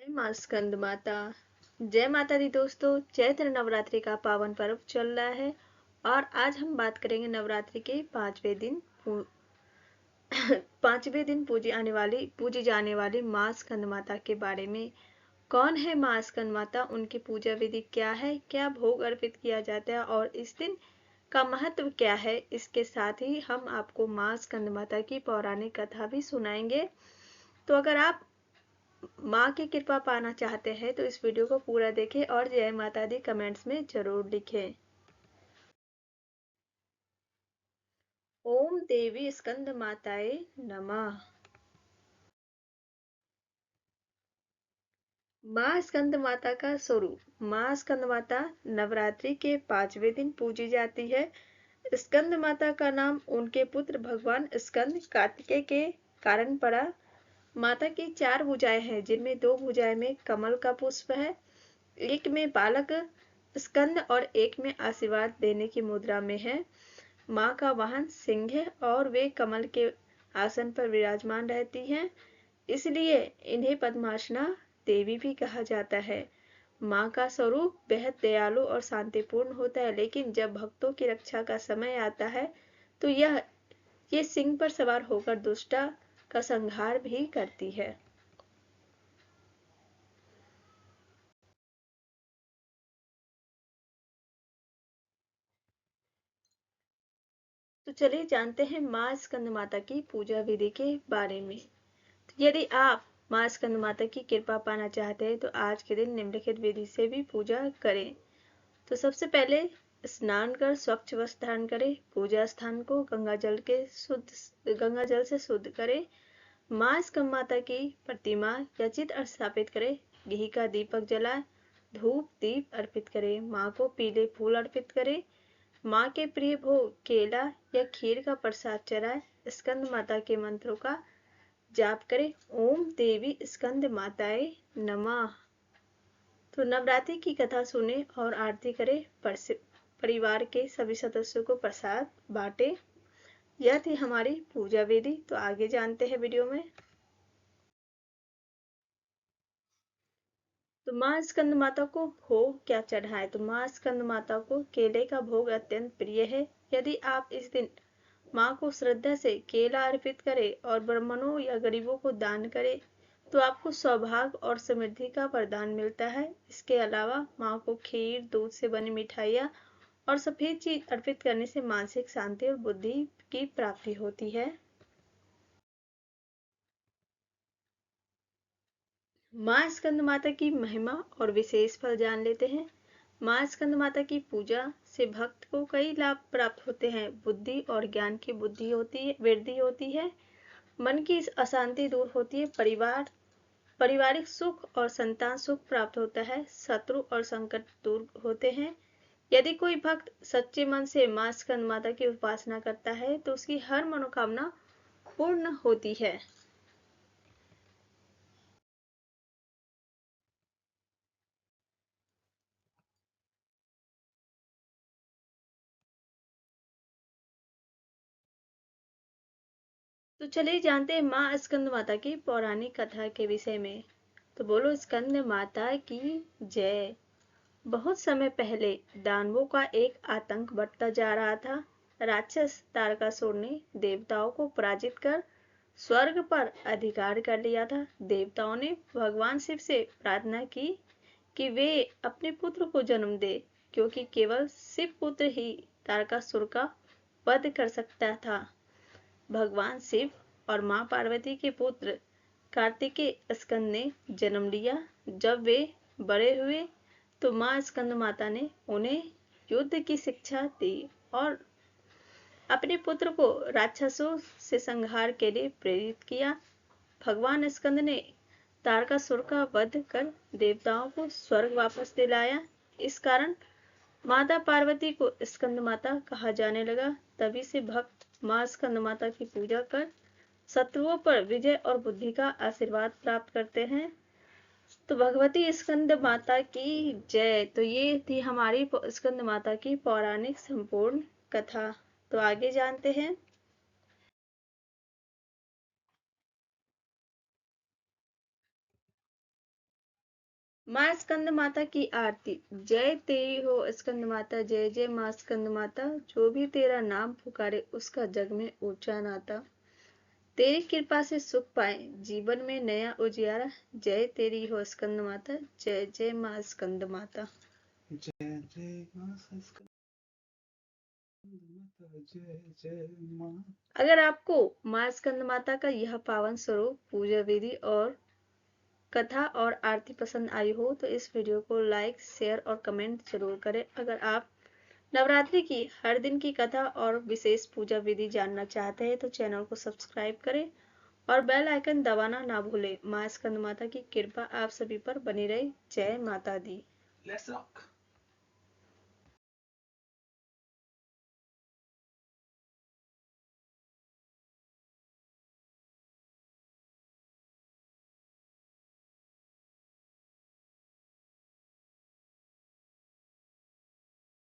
माँ स्कंद माता। जय माता दी दोस्तों, चैत्र नवरात्रि का पावन पर्व चल रहा है और आज हम बात करेंगे नवरात्रि के पांचवें दिन पूजी जाने वाली माँ स्कंद माता के बारे में। कौन है माँ स्कंद माता, उनकी पूजा विधि क्या है, क्या भोग अर्पित किया जाता है और इस दिन का महत्व क्या है। इसके साथ ही हम आपको माँ स्कंद माता की पौराणिक कथा भी सुनाएंगे। तो अगर आप माँ की कृपा पाना चाहते हैं तो इस वीडियो को पूरा देखें और जय माता दी कमेंट्स में जरूर लिखें। ओम देवी स्कंद माताए नमः। माँ स्कंद माता का स्वरूप। माँ स्कंद माता नवरात्रि के पांचवें दिन पूजी जाती है। स्कंद माता का नाम उनके पुत्र भगवान स्कंद कार्तिकेय के कारण पड़ा। माता की चार भुजाएं हैं, जिनमें दो भुजाएं में कमल का पुष्प है, एक में बालक स्कंद और एक में आशीर्वाद देने की मुद्रा में है। माँ का वाहन सिंह है और वे कमल के आसन पर विराजमान रहती हैं, इसलिए इन्हें पद्मासना देवी भी कहा जाता है। माँ का स्वरूप बेहद दयालु और शांतिपूर्ण होता है, लेकिन जब भक्तों की रक्षा का समय आता है तो ये सिंह पर सवार होकर दुष्टा का संहार भी करती है। तो चलिए जानते हैं माँ स्कंद माता की पूजा विधि के बारे में। तो यदि आप माँ स्कंद माता की कृपा पाना चाहते हैं तो आज के दिन निम्नलिखित विधि से भी पूजा करें। तो सबसे पहले स्नान कर स्वच्छ वस्त्र धारण करें, पूजा स्थान को गंगा जल से शुद्ध करें, माँ स्कंद माता की प्रतिमा या चित्र स्थापित करें, घी का दीपक जलाएं, धूप दीप अर्पित करें, माँ को पीले फूल अर्पित करें, माँ के प्रिय भोग केला या खीर का प्रसाद चढ़ाएं, स्कंद माता के मंत्रों का जाप करें। ओम देवी स्कंद माताए नमः। तो नवरात्रि की कथा सुने और आरती करें, परिवार के सभी सदस्यों को प्रसाद बांटे। यह थी हमारी पूजा विधि। तो आगे जानते हैं वीडियो में। तो माँ स्कंद माता को भोग क्या चढ़ाए। तो माँ स्कंद माता को केले का भोग अत्यंत प्रिय है। यदि आप इस दिन माँ को श्रद्धा से केला अर्पित करें और ब्राह्मणों या गरीबों को दान करें तो आपको सौभाग्य और समृद्धि का वरदान मिलता है। इसके अलावा माँ को खीर, दूध से बनी मिठाइयाँ और सफेद चीज अर्पित करने से मानसिक शांति और बुद्धि की प्राप्ति होती है। माँ स्कंद माता की महिमा और विशेष फल जान लेते हैं। माँ स्कंद माता की पूजा से भक्त को कई लाभ प्राप्त होते हैं। बुद्धि और ज्ञान की वृद्धि होती है, मन की अशांति दूर होती है, पारिवारिक सुख और संतान सुख प्राप्त होता है, शत्रु और संकट दूर होते हैं। यदि कोई भक्त सच्चे मन से माँ स्कंद माता की उपासना करता है तो उसकी हर मनोकामना पूर्ण होती है। तो चलिए जानते हैं माँ स्कंद माता की पौराणिक कथा के विषय में। तो बोलो स्कंद माता की जय। बहुत समय पहले दानवों का एक आतंक बढ़ता जा रहा था। राक्षस तारकासुर ने देवताओं को पराजित कर स्वर्ग पर अधिकार कर लिया था। देवताओं ने भगवान शिव से प्रार्थना की कि वे अपने पुत्र को जन्म दे, क्योंकि केवल शिव पुत्र ही तारकासुर का वध कर सकता था। भगवान शिव और मां पार्वती के पुत्र कार्तिकेय स्कंद ने जन्म लिया। जब वे बड़े हुए तो मां स्कंद माता ने उन्हें युद्ध की शिक्षा दी और अपने पुत्र को राक्षसों से संहार के लिए प्रेरित किया। भगवान स्कंद ने तारकासुर का वध कर देवताओं को स्वर्ग वापस दिलाया। इस कारण माता पार्वती को स्कंद माता कहा जाने लगा। तभी से भक्त माँ स्कंद माता की पूजा कर शत्रुओं पर विजय और बुद्धि का आशीर्वाद प्राप्त करते हैं। तो भगवती स्कंद माता की जय। तो ये थी हमारी स्कंद माता की पौराणिक संपूर्ण कथा। तो आगे जानते हैं। माँ स्कंद माता की आरती। जय तेरी हो स्कंद माता, जय जय माँ स्कंद माता। जो भी तेरा नाम पुकारे उसका जग में ऊंचा नाता। तेरी कृपा से सुख पाए जीवन में नया उजियारा। जय तेरी हो स्कंद माता, जय जय माँ स्कंद माता। जय जय माँ स्कंद माता, जय जय माँ। अगर आपको माँ स्कंद माता का यह पावन स्वरूप, पूजा विधि और कथा और आरती पसंद आई हो तो इस वीडियो को लाइक, शेयर और कमेंट जरूर करें। अगर आप नवरात्रि की हर दिन की कथा और विशेष पूजा विधि जानना चाहते हैं तो चैनल को सब्सक्राइब करें और बेल आइकन दबाना ना भूलें। माँ स्कंद माता की कृपा आप सभी पर बनी रहे। जय माता दी। Let's rock.